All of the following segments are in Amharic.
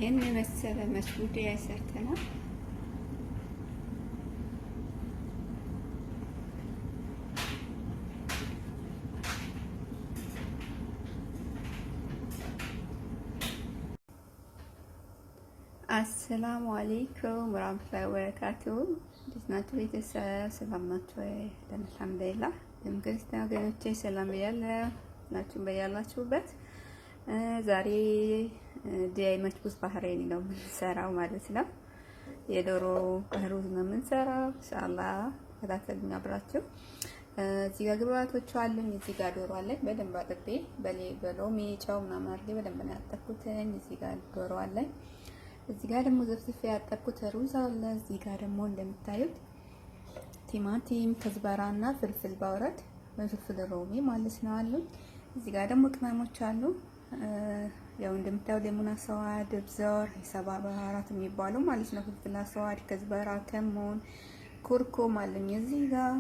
ይሄን የመሰለ መስቡድ ያሰርተናል። አሰላሙ አለይኩም ወራህመቱላሂ ወበረካቱሁ። እንዴት ናችሁ ቤተሰብ? ሰላም ናችሁ ወይ? አልሐምዱሊላህ። ክርስቲያን ወገኖቼ ሰላም ብያለሁ። ናችሁ በያላችሁበት። ዛሬ ዲያይ መችቡስ ባህሬኒ ነው የምንሰራው ማለት ነው። የዶሮ ሩዝ ነው የምንሰራው። ኢንሻአላህ ተከታተሉኝ አብራችሁ። እዚህ ጋር ግብአቶቹ አሉኝ። እዚህ ጋር ዶሮ አለኝ በደንብ አጥቤ በሎሚ ጨው ምናምን አድርጌ በደንብ ነው ያጠብኩትኝ። እዚህ ጋር ዶሮ አለኝ። እዚህ ጋር ደግሞ ዘፍዝፌ ያጠብኩት ሩዝ አለ። እዚህ ጋር ደግሞ እንደምታዩት ቲማቲም፣ ከዝበራና ፍልፍል ባውረት በፍልፍል ሮሚ ማለት ነው አሉ። እዚህ ጋር ደግሞ ቅመሞች አሉ። ያው እንደምታዩት ሌሙን አስዋድ፣ ብዘር፣ ሰባ ባህራት የሚባሉ ማለት ነው። ፍልፍል አስዋድ፣ ከዝበራ፣ ከሞን፣ ኩርኩም አለኝ እዚህ ጋር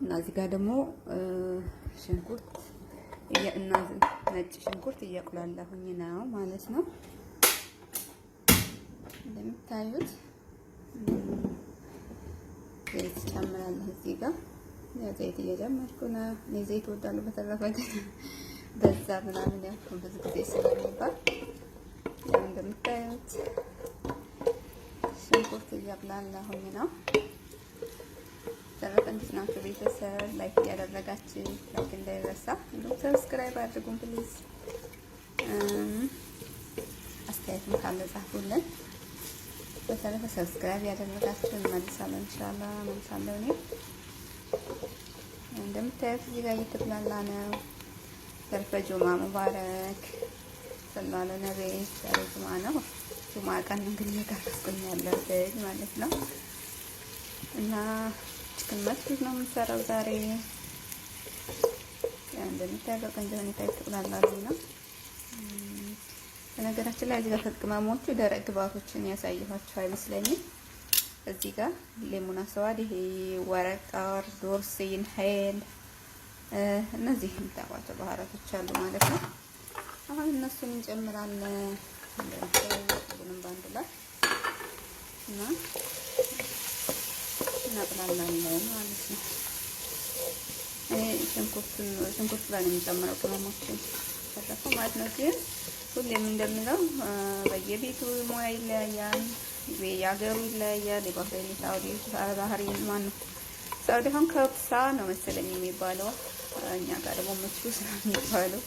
እና እዚህ ጋር ደግሞ ሽንኩርት እና ነጭ ሽንኩርት እያቁላላሁኝ ነው ማለት ነው። እንደምታዩት ዘይት ጨምራለሁ። እዚህ ጋር ዘይት እየጨመርኩ ነው። እኔ ዘይት እወዳለሁ። በተረፈ ግን በዛ ምናምን ያው ብዙ ጊዜ ስለሚባል ያው እንደምታዩት ሽንኩርት እያቁላላሁኝ ነው። ተረፈ እንዴት ናችሁ ቤተሰብ? ላይክ እያደረጋችሁ ላይክ እንዳይረሳ፣ እንዲሁም ሰብስክራይብ አድርጉን ፕሊዝ። አስተያየትም ካለ ጻፉልን። በተረፈ ሰብስክራይብ ያደረጋችሁ እንመልሳለን ኢንሻአላህ መልሳለሁ። እኔ እንደምታዩት እዚህ ጋር እየተብላላ ነው። ተረፈ ጁማ ሙባረክ ሰላለ ነብይ። ዛሬ ጁማ ነው። ጁማ ቀን እንግዲህ የቀረስኩኝ ያለሁት ማለት ነው እና ቺክን መስጊድ ነው የምንሰራው ዛሬ። እንደምታዩት በቆንጆ ሁኔታ ይተብላላሉ ነው። በነገራችን ላይ እዚህ ጋር ቅመሞቹ ደረቅ ግብአቶችን ያሳየኋቸው አይመስለኝም። እዚህ ጋር ሌሙን አስዋድ፣ ይሄ ወረቃር፣ ዶርሲን፣ ሄል እነዚህ የምታውቋቸው ባህራቶች አሉ ማለት ነው። አሁን እነሱን እንጨምራለን እንደምታዩት ባንድ ላይ እና እናጥላላለን ማለት ነው። ሽንኩርት ላይ ነው የሚጨምረው ቅመሞችን ተረፈው ማለት ነው። ግን ሁሌም እንደምለው በየቤቱ ሙያ ይለያያል፣ የሀገሩ ይለያያል። የባህሬን፣ ሳውዲ፣ ባህሬን ማነው ሳውዲ አሁን ከብሳ ነው መሰለኝ የሚባለው፣ እኛ ጋር ደግሞ መችቡስ ነው የሚባለው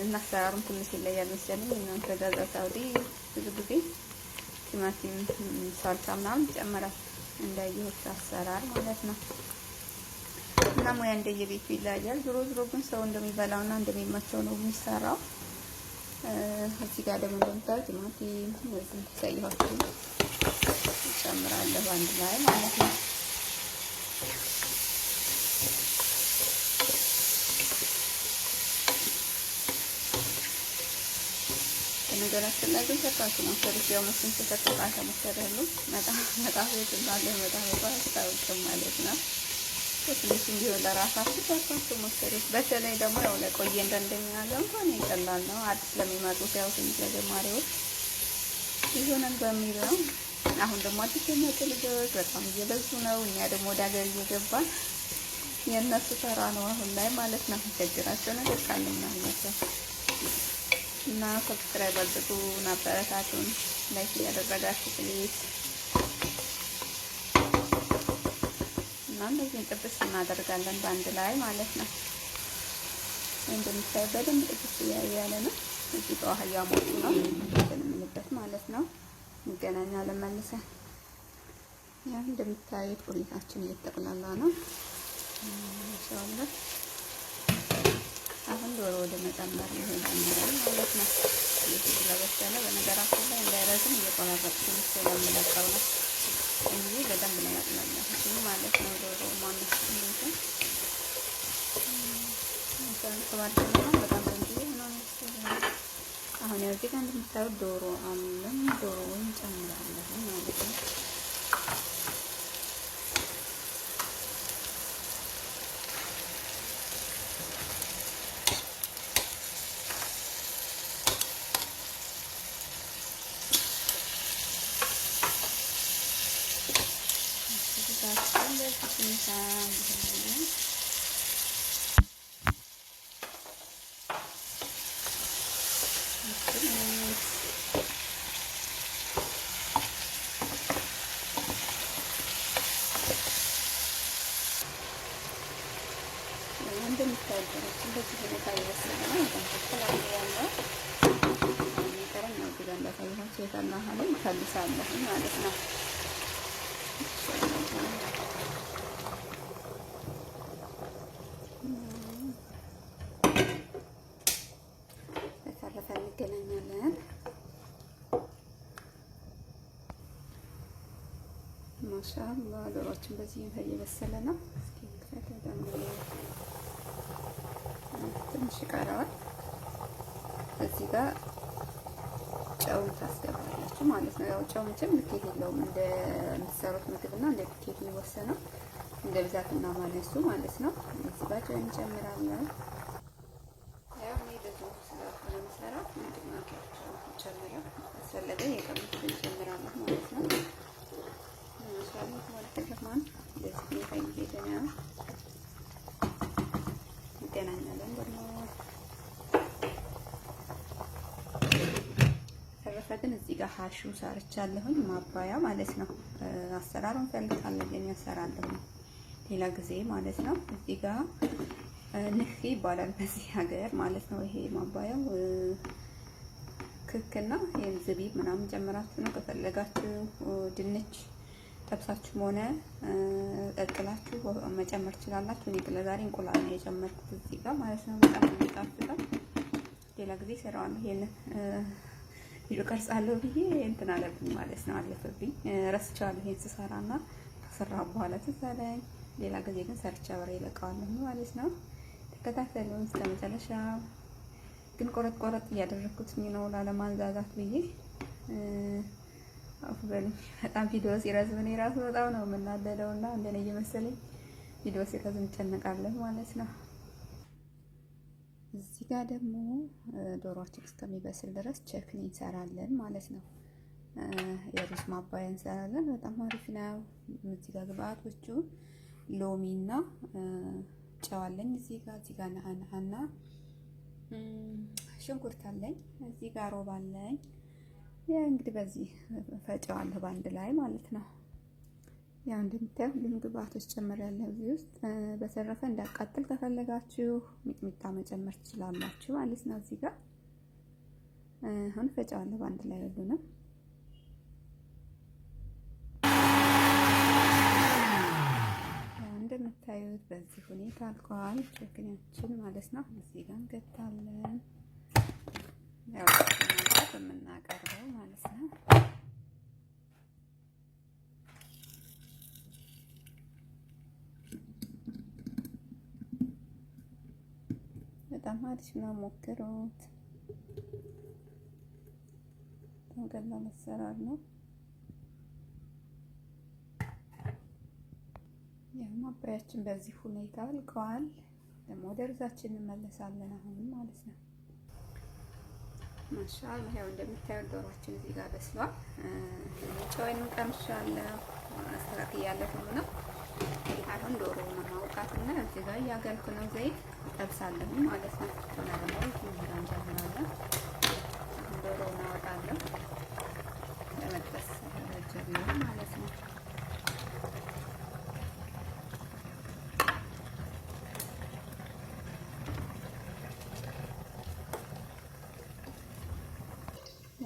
እና አሰራሩም ትንሽ ይለያል መሰለኝ። እናንተ ጋር ሳውዲ ብዙ ጊዜ ቲማቲም፣ ሳልሳ ምናምን ይጨመራል እንዳየሁት አሰራር ማለት ነው። እና ሙያ እንደየቤቱ ይለያያል። ዞሮ ዞሮ ግን ሰው እንደሚበላውና እንደሚመቸው ነው የሚሰራው። እዚህ ጋር ደግሞ እንደምታዩት ቲማቲም ወይስ ሳይሆን ጨምራለሁ አንድ ላይ ማለት ነው። በነገራችን ላይ ግን ተካቱ ነው ሰሪው መስን ተተካታ መሰረሉ መጣ ቤት እንዳለ መጣ ታውቁም ማለት ነው። ትንሽ እንዲሁ ለራሳችሁ ተካቱ መሰረት። በተለይ ደግሞ ያው ለቆየ እንደሚያለው እንኳን ይቀላል ነው። አዲስ ለሚመጡት ያው ትንሽ ለጀማሪዎች ይሆናል በሚል ነው። አሁን ደግሞ አዲስ የመጡ ልጆች በጣም እየበዙ ነው። እኛ ደግሞ ወደ ሀገር እየገባን የእነሱ ተራ ነው አሁን ላይ ማለት ነው። ችግራቸው ነገር ካለ ምናልባት እና ሰብስክራይብ አድርጉ፣ አበረታቱን፣ ላይክ እያደረጋችሁ ፕሊዝ። እና እንደዚህ ጥብስ እናደርጋለን በአንድ ላይ ማለት ነው። እንደምታዩ በደንብ ጥብስ እያለ ነው። እዚህ ጋር ውሃ እያሞቁ ነው እንደምንበት ማለት ነው። እንገናኛለን መልሰን። ያው እንደምታዩት ቁሌታችን እየተጠቅላላ ነው ኢንሻአላህ። አሁን ዶሮ ወደ መጨመር ይሆናል ማለት ነው። ስለበሰለ በነገራችን ላይ እንዳይረዝም እየቆራረጥኩ ስለምለቀው ነው እንጂ በደንብ ነው ያጥላላችሁ ማለት ነው። ዶሮ ማለት ነው በጣም ቆንጆ ነው። አሁን ያው እዚህ ጋር እንደምታዩት ዶሮ አለን። ዶሮውን ጨምራለሁ ማለት ነው። እንደምታዩት እንደዚህ ሁኔታ እየበሰለ ነው። ተንተላው ያለው የሚቀረኝ ነው። እዚህ ጋር እንዳሳየኋቸው የተናሃለ ይፈልሳለሁ ማለት ነው። በተረፈ እንገናኛለን። ማሻአላ ዶሮችን በዚህ እየበሰለ ነው። እስኪ ደግሞ ትንሽ ይቀረዋል። እዚህ ጋር ጨው ታስገባላችሁ ማለት ነው። ያው ጨው መቼም ልኬት የለውም። እንደ የምትሰሩት ምግብና እንደ ልኬት የሚወሰነው እንደ ብዛትና ማነሱ ማለት ነው። እዚህ ጋር ጨው እንጨምራለን። ያው እኔ ብዙ ስለሆነ የምሰራው ምንድነው ጨምረው አስፈለገ የቀምስ እንጨምራለን ማለት ነው። እንገናኛለን ደግሞ ተረፈ ግን እዚህ ጋር ሀሹ ሰርቻለሁኝ ማባያ ማለት ነው። አሰራሩን ፈልጋለሁ ግን ያሰራለሁ ሌላ ጊዜ ማለት ነው። እዚህ ጋር ንህ ይባላል በዚህ ሀገር ማለት ነው። ይሄ ማባያው ክክና ይሄን ዝቢብ ምናምን ጨምራችሁ ነው። ከፈለጋችሁ ድንች ጠብሳችሁም ሆነ ቀቅላችሁ መጨመር ትችላላችሁ። እኔ ለዛሬ እንቁላል ነው የጨመርኩት እዚህ ጋር ማለት ነው። በጣም የሚጣፍጠው ሌላ ጊዜ እሰራዋለሁ። ይሄን ቪዲዮ ቀርጻለሁ ብዬ እንትን አለብኝ ማለት ነው፣ አለፈብኝ፣ ረስቼዋለሁ። ይሄን ስሰራና ከሰራሁ በኋላ ትዝ አለኝ። ሌላ ጊዜ ግን ሰርቼ አብሬ እለቀዋለሁ ማለት ነው። ተከታተሉን እስከ መጨረሻ። ግን ቆረጥ ቆረጥ እያደረኩትኝ ነው ላለማንዛዛት ብዬ አፍበል በጣም ቪዲዮ ሲረዝም እኔ ራሱ በጣም ነው የምናደደውና እንደኔ እየመሰለኝ ቪዲዮ ሲረዝም እጨነቃለሁ ማለት ነው። እዚህ ጋር ደግሞ ዶሮአችን እስከሚበስል ድረስ ቸክኒ እንሰራለን ማለት ነው። የሩዝ ማባያ እንሰራለን። በጣም አሪፍ ነው። እዚህ ጋር ግብአቶቹ ሎሚና ጨው አለኝ። እዚህ ጋር ነአና ሽንኩርት አለኝ። እዚህ ጋር ሮብ አለኝ። ያ እንግዲህ በዚህ ፈጨዋለሁ በአንድ ላይ ማለት ነው። ያው እንደምታዩ ሁሉም ግብአቶች ጨምሬያለሁ እዚህ ውስጥ። በተረፈ እንዳቃጥል ከፈለጋችሁ ሚጥሚጣ መጨመር ትችላላችሁ ማለት ነው። እዚህ ጋር አሁን ፈጨዋለሁ በአንድ ላይ ሁሉንም። ያው እንደምታዩት በዚህ ሁኔታ አልቋል ችክናችን ማለት ነው። እዚህ ጋር እንገታለን። ያው የምናቀርበው ማለት ነው። በጣም አሪፍ ነው፣ ሞክሩት። በጣም ቀላል አሰራር ነው። ያው ማባያችን በዚህ ሁኔታ አልቀዋል። ደግሞ ወደ ሩዛችን እንመለሳለን አሁን ማለት ነው። ማሻአላ ያው እንደምታዩት ዶሮአችን እዚህ ጋር በስሏል። ጨውንም ቀምሻለሁ፣ አስተካክያለሁ ነው። አሁን ዶሮውን ማውጣትና እዚህ ጋር እያገልኩ ነው። ዘይት ጠብሳለሁ ማለት ነው። እና ደግሞ እዚህ ጋር እንጀምራለን። ዶሮውን አወጣለሁ ለመጥበስ ጀምሮ ማለት ነው።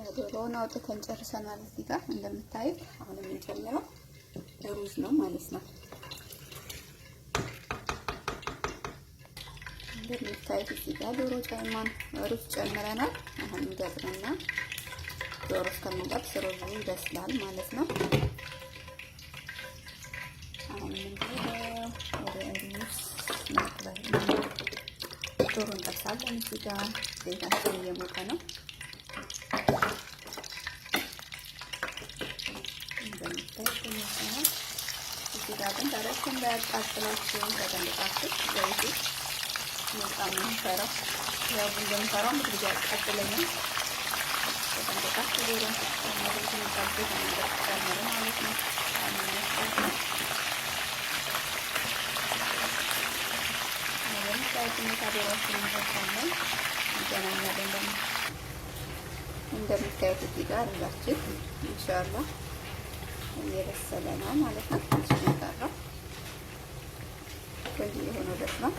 ዶሮውን አውጥተን ጨርሰናል። እዚህ ጋር እንደምታዩት አሁን የምንጨምረው ሩዝ ነው ማለት ነው። እንደምታዩት እዚህ ጋር ዶሮ ጨማን ሩዝ ጨምረናል። አሁን እንገጥምና ዶሮ እስከምንጠብስ ሩዙ ይበስላል ማለት ነው። አሁን ምንድነው ወደ ሩዝ ዶሮ እንጠብሳለን። እዚህ ጋር ዘይታችን እየሞቀ ነው። እዚህ ጋር ግን ታዲያ እንዳያቃጥላችሁ ተጠንቅቃችሁ ዘይቱ በጣም ነው የሚፈራው። ያው እንደምፈራው ብዙ ጊዜ ያቃጥለኛል። ተጠንቅቃችሁ ዶሮ ማለት ነው ማለት ነው። እንደምታዩት እዚህ ጋር ሩዛችን ኢንሻአላህ እየበሰለ ነው ማለት ነው። ትንሽ ነው ቆንጆ የሆነው ደስ ነው።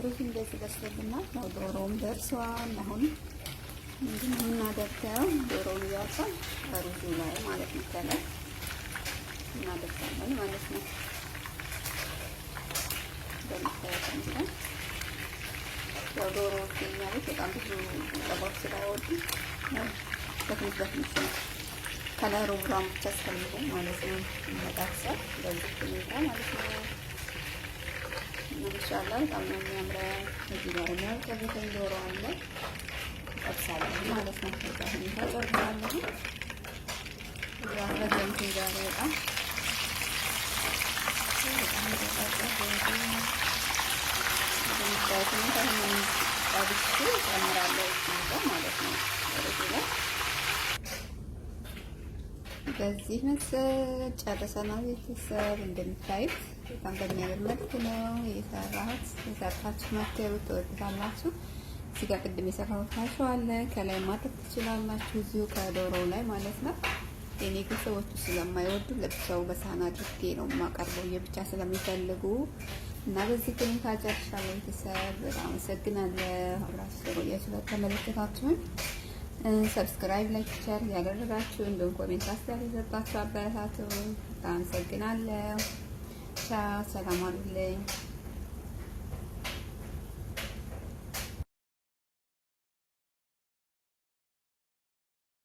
ሩዝ እንደዚህ በስሎልናል። ያው ዶሮውም ደርሷል። አሁን ምንድን ነው የምናደርገው? ዶሮውን እያወጣን ሩዙ ላይ ማለት ነው ከላይ እናደርጋለን ማለት ነው። በምታዩት እንግዲህ ያው ዶሮ የኛ ቤት በጣም ብዙ ጨባዎች ስላይወዱ በትንሽ በትንሽ ነው ከለሩ ብራውን ብቻ እስከሚሆን ማለት ነው መጣፍሰል በዚህ ሁኔታ ማለት ነው። ኢንሻአላህ በጣም ነው የሚያምረው። እዚህ ጋር ነው ከበተን ዶሮ አለ ጠብሳለሁ ማለት ነው። ከዛ ሁኔታ ጨርሳለሁ። ያ ለጀምቱ ጋር በጣም በዚህ መሰል ጨርሰናል። ቤተሰብ እንደምታዩት በጣም በሚያምር መልኩ ነው የሰራሁት። የሰርታችሁ መከሩት ትወዱታላችሁ። እዚህ ጋር ቅድም የሰራሁት አሸዋ አለ ከላይ ማድረግ ትችላላችሁ፣ እዚሁ ከዶሮው ላይ ማለት ነው። የኔ ግን ሰዎቹ ስለማይወዱ ለብቻው በሳህን አድርጌ ነው የማቀርበው የብቻ ስለሚፈልጉ እና በዚህ ሁኔታ ጨርሻለሁ። ቤተሰብ በጣም አመሰግናለሁ አብራችሁ ስለቆያችሁ ስለተመለከታችሁን። ሰብስክራይብ፣ ላይክ፣ ሼር ያደረጋችሁ እንዲሁም ኮሜንት አስተያየት የሰጣችሁ አበረታቱ። በጣም አመሰግናለሁ። ቻው፣ ሰላም አሉልኝ።